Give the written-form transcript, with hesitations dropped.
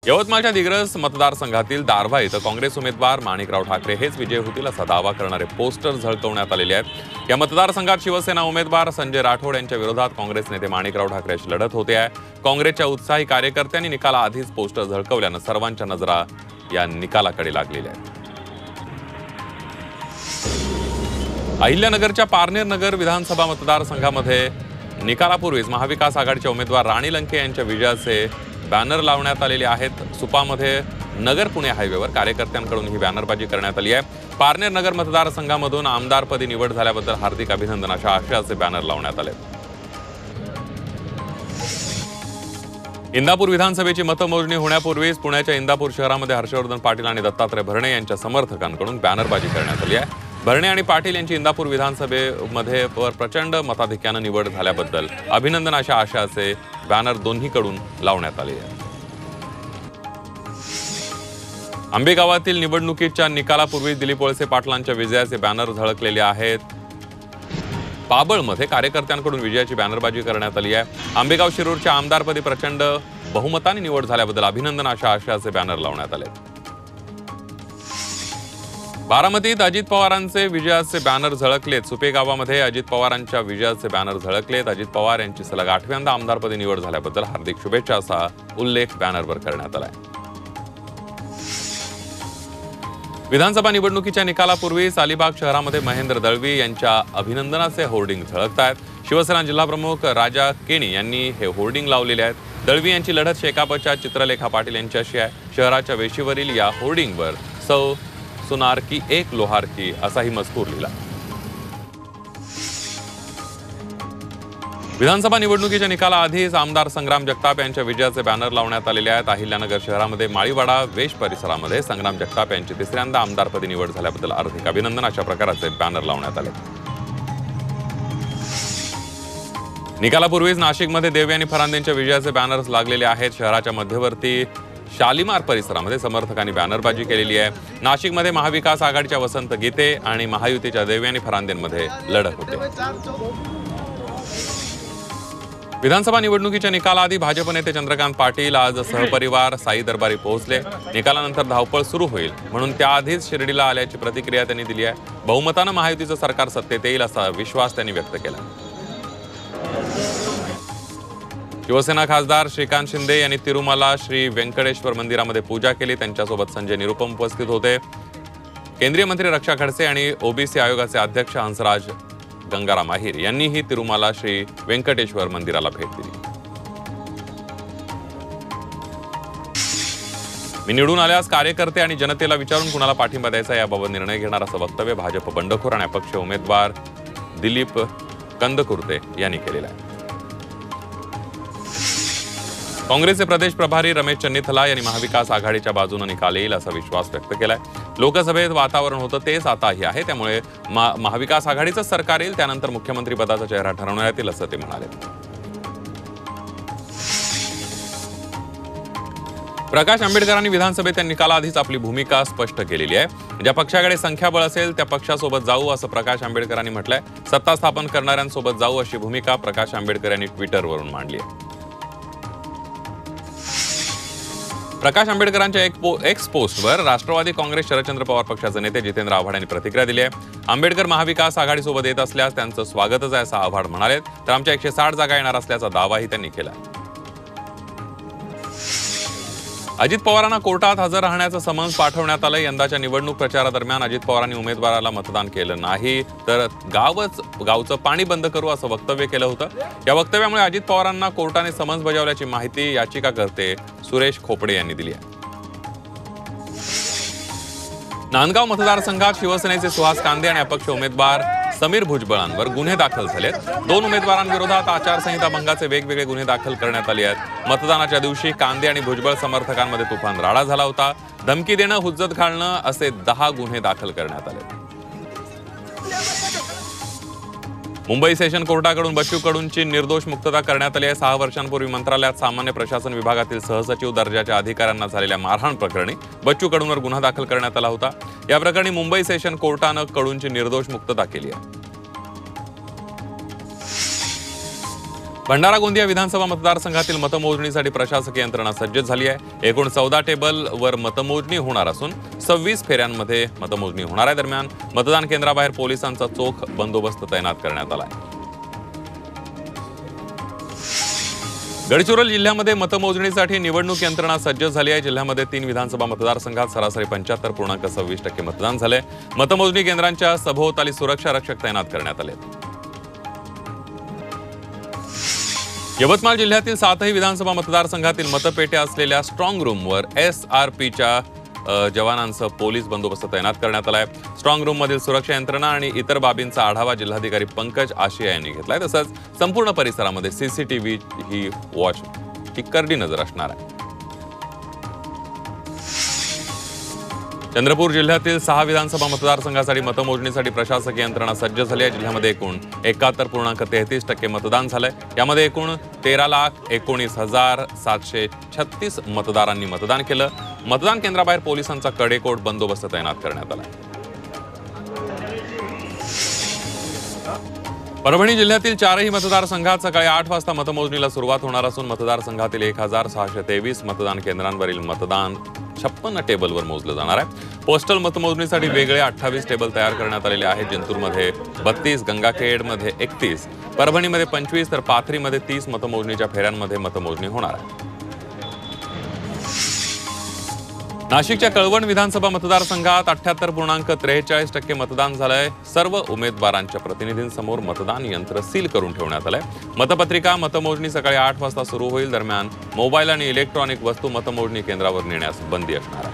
यवतमाळच्या दिग्रस मतदारसंघातील दारव्हा इथं काँग्रेस उमेदवार माणिकराव ठाकरे हेच विजयी होतील असा दावा करणारे पोस्टर झळकवण्यात आलेले आहेत। या मतदारसंघात शिवसेना उमेदवार संजय राठोड यांच्या विरोधात काँग्रेस नेते माणिकराव ठाकरे अशी लढत होते आहे। काँग्रेसच्या उत्साही कार्यकर्त्यांनी निकालाआधीच पोस्टर झळकवल्यानं सर्वांच्या नजरा या निकालाकडे लागलेल्या आहेत। अहिल्यानगरच्या पारनेर नगर विधानसभा मतदारसंघामध्ये निकालापूर्वीच महाविकास आघाडीचे उमेदवार राणी लंके यांच्या विजयाचे बॅनर लावण्यात आलेले आहेत। सुपामध्ये नगर पुणे हायवेवर कार्यकर्त्यांकडून ही बॅनरबाजी करण्यात आली आहे। पारनेर नगर मतदारसंघामधून आमदारपदी निवड झाल्याबद्दल हार्दिक अभिनंदन अशा आशयाचे बॅनर लावण्यात आले। इंदापूर विधानसभेची मतमोजणी होण्यापूर्वीच पुण्याच्या इंदापूर शहरामध्ये हर्षवर्धन पाटील आणि दत्तात्रय भरणे यांच्या समर्थकांकडून बॅनरबाजी करण्यात आली आहे। भरणे आणि पाटील यांची इंदापूर विधानसभेमध्ये प्रचंड मताधिक्याने निवड झाल्याबद्दल अभिनंदन अशा आशयाचे बॅनर दोन्हीकडून लावण्यात आले आहे। आंबेगावातील निवडणुकीच्या निकालापूर्वी दिलीप वळसे पाटलांच्या विजयाचे बॅनर झळकलेले आहेत। पाबळमध्ये कार्यकर्त्यांकडून विजयाची बॅनरबाजी करण्यात आली आहे। आंबेगाव शिरूरच्या आमदारपदी प्रचंड बहुमताने निवड झाल्याबद्दल अभिनंदन अशा आशयाचे बॅनर लावण्यात आले। बारामतीत अजित पवारांचे विजयाचे बॅनर झळकलेत। सुपे गावामध्ये अजित पवारांच्या विजयाचे बॅनर झळकलेत। अजित पवार यांची सलग 8व्यांदा आमदारपदी निवड झाल्याबद्दल हार्दिक शुभेच्छा असा उल्लेख बॅनरवर करण्यात आलाय। विधानसभा निवडणुकीच्या निकालापूर्वीच अलिबाग शहरामध्ये महेंद्र दळवी यांच्या अभिनंदनाचे होर्डिंग झळकत आहेत। शिवसेना जिल्हाप्रमुख राजा केणी यांनी हे होर्डिंग लावलेले आहेत। दळवी यांची लढत शेकापच्या चित्रलेखा पाटील यांच्याशी आहे। शहराच्या वेशीवरील या होर्डिंगवर सौ सुनार की एक लोहार की असाही मजकूर लिहिला। विधानसभा निवडणुकीच्या निकालाआधीच आमदार संग्राम जगताप यांच्या विजयाचे बॅनर लावण्यात आलेले आहेत। अहिल्यानगर शहरामध्ये माळीवाडा वेश परिसरामध्ये संग्राम जगताप यांची तिसऱ्यांदा आमदारपदी निवड झाल्याबद्दल हार्दिक अभिनंदन अशा प्रकारचे बॅनर लावण्यात आले। निकालापूर्वीच नाशिकमध्ये देवयानी आणि फरांदेंच्या विजयाचे बॅनर्स लागलेले आहेत। शहराच्या मध्यवर्ती शालिमार परिसरामध्ये समर्थकांनी बॅनरबाजी केलेली आहे। नाशिकमध्ये महाविकास आघाडीच्या वसंत गीते आणि महायुतीच्या देवयानी फरांदेंमध्ये लढत होते। विधानसभा निवडणुकीच्या निकालाआधी भाजप नेते चंद्रकांत पाटील आज सहपरिवार साई दरबारी पोहोचले। निकालानंतर धावपळ सुरू होईल म्हणून त्याआधीच शिर्डीला आल्याची प्रतिक्रिया त्यांनी दिली आहे। बहुमतानं महायुतीचं सरकार सत्तेत येईल असा विश्वास त्यांनी व्यक्त केला। शिवसेना खासदार श्रीकांत शिंदे यांनी तिरुमला श्री व्यंकटेश्वर मंदिरामध्ये पूजा केली। त्यांच्यासोबत संजय निरुपम उपस्थित होते। केंद्रीय मंत्री रक्षा खडसे आणि ओबीसी आयोगाचे अध्यक्ष हंसराज गंगाराम आहिर यांनीही तिरुमला श्री व्यंकटेश्वर मंदिराला भेट दिली। मी निवडून आल्यास कार्यकर्ते आणि जनतेला विचारून कुणाला पाठिंबा द्यायचा याबाबत निर्णय घेणार असं वक्तव्य भाजप बंडखोर आणि अपक्ष उमेदवार दिलीप कंदकुर्ते यांनी केलेलं आहे। काँग्रेसचे प्रदेश प्रभारी रमेश चन्नीथला यांनी महाविकास आघाडीच्या बाजूने निकाल येईल असा विश्वास व्यक्त केलाय। लोकसभेत वातावरण होतं तेच आताही आहे, त्यामुळे महाविकास आघाडीचं सरकार येईल, त्यानंतर मुख्यमंत्री पदाचा चेहरा ठरवण्यात येईल असं ते म्हणाले। प्रकाश आंबेडकरांनी विधानसभेत निकालाआधीच आपली भूमिका स्पष्ट केलेली आहे। ज्या पक्षाकडे संख्याबळ असेल त्या पक्षासोबत जाऊ असं प्रकाश आंबेडकरांनी म्हटलंय। सत्ता स्थापन करणाऱ्यांसोबत जाऊ अशी भूमिका प्रकाश आंबेडकर यांनी ट्विटरवरून मांडली आहे। प्रकाश आंबेडकरांच्या एक्स पोस्टवर राष्ट्रवादी काँग्रेस शरदचंद्र पवार पक्षाचे नेते जितेंद्र आव्हाड यांनी प्रतिक्रिया दिली आहे। आंबेडकर महाविकास आघाडीसोबत येत असल्यास त्यांचं स्वागतच आहे असं आव्हाड म्हणाले। तर आमच्या 160 जागा येणार असल्याचा दावाही त्यांनी केला। अजित पवारांना कोर्टात हजर राहण्याचं समन्स पाठवण्यात आलं। यंदाच्या निवडणूक प्रचारादरम्यान अजित पवारांनी उमेदवाराला मतदान केलं नाही तर गावचं पाणी बंद करू असं वक्तव्य केलं होतं। या वक्तव्यामुळे अजित पवारांना कोर्टाने समन्स बजावल्याची माहिती याचिकाकर्ते सुरेश खोपडे यांनी दिली आहे। नांदगाव मतदारसंघात शिवसेनेचे सुहास कांदे आणि अपक्ष उमेदवार समीर भुजबळांवर गुन्हे दाखल झालेत। 2 उमेदवारांविरोधात आचारसंहिता भंगाचे वेगवेगळे गुन्हे दाखल करण्यात आले आहेत। मतदानाच्या दिवशी कांदे आणि भुजबळ समर्थकांमध्ये तुफान राडा झाला होता। धमकी देणं, हुज्जत घालणं असे 10 गुन्हे दाखल करण्यात आले। मुंबई सेशन कोर्टाकडून बच्चू कडूंची निर्दोष मुक्तता करण्यात आली आहे। 6 वर्षांपूर्वी मंत्रालयात सामान्य प्रशासन विभागातील सहसचिव दर्जाच्या अधिकाऱ्यांना झालेल्या मारहाण प्रकरणी बच्चू कडूंवर गुन्हा दाखल करण्यात आला होता। या प्रकरणी मुंबई सेशन कोर्टानं कडूंची निर्दोष मुक्तता केली आहे। भंडारा गोंदिया विधानसभा मतदारसंघातील मतमोजणीसाठी प्रशासकीय यंत्रणा सज्ज झाली आहे। एकूण 14 टेबलवर मतमोजणी होणार असून 26 फेऱ्यांमध्ये मतमोजणी होणार आहे। दरम्यान मतदान केंद्राबाहेर पोलिसांचा चोख बंदोबस्त तैनात करण्यात आला आहे। गडचिरोली जिल्ह्यामध्ये मतमोजणीसाठी निवडणूक यंत्रणा सज्ज झाली आहे। जिल्ह्यामध्ये 3 विधानसभा मतदारसंघात सरासरी 75.26% मतदान झाले। मतमोजणी केंद्रांच्या सभोवताली सुरक्षा रक्षक तैनात करण्यात आले। यवतमाळ जिल्ह्यातील 7ही विधानसभा मतदारसंघातील मतपेट्या असलेल्या स्ट्रॉंग रूमवर SRPच्या जवानांसह पोलीस बंदोबस्त तैनात करण्यात आला आहे। स्ट्रॉंग रूममधील सुरक्षा यंत्रणा आणि इतर बाबींचा आढावा जिल्हाधिकारी पंकज आशिया यांनी घेतलाय। तसंच संपूर्ण परिसरामध्ये CCTV ही वॉच करडी नजर असणार आहे। चंद्रपूर जिल्ह्यातील 6 विधानसभा मतदारसंघासाठी मतमोजणीसाठी प्रशासकीय यंत्रणा सज्ज झाली आहे। जिल्ह्यामध्ये एकूण 71.33% मतदान झालंय। यामध्ये एकूण 13,19,736 मतदारांनी मतदान केलं। मतदान केंद्राबाहेर पोलिसांचा कडेकोट बंदोबस्त तैनात करण्यात आला। परभणी जिल्ह्यातील 4ही मतदारसंघात सकाळी 8 वाजता मतमोजणीला सुरुवात होणार असून मतदारसंघातील 1,623 मतदान केंद्रांवरील मतदान 56 टेबलवर मोजलं जाणार आहे। पोस्टल मतमोजणीसाठी वेगळे 28 टेबल तयार करण्यात आलेले आहेत। जिंतूरमध्ये 32, गंगाखेडमध्ये 31, परभणीमध्ये 25 तर पाथरीमध्ये 30 मतमोजणीच्या फेऱ्यांमध्ये मतमोजणी होणार आहे। नाशिकच्या कळवण विधानसभा मतदारसंघात 78.43% मतदान झालंय। सर्व उमेदवारांच्या प्रतिनिधींसमोर मतदान यंत्र सील करून ठेवण्यात आलंय। मतपत्रिका मतमोजणी सकाळी 8 वाजता सुरू होईल। दरम्यान मोबाईल आणि इलेक्ट्रॉनिक वस्तू मतमोजणी केंद्रावर नेण्यास बंदी असणार आहे।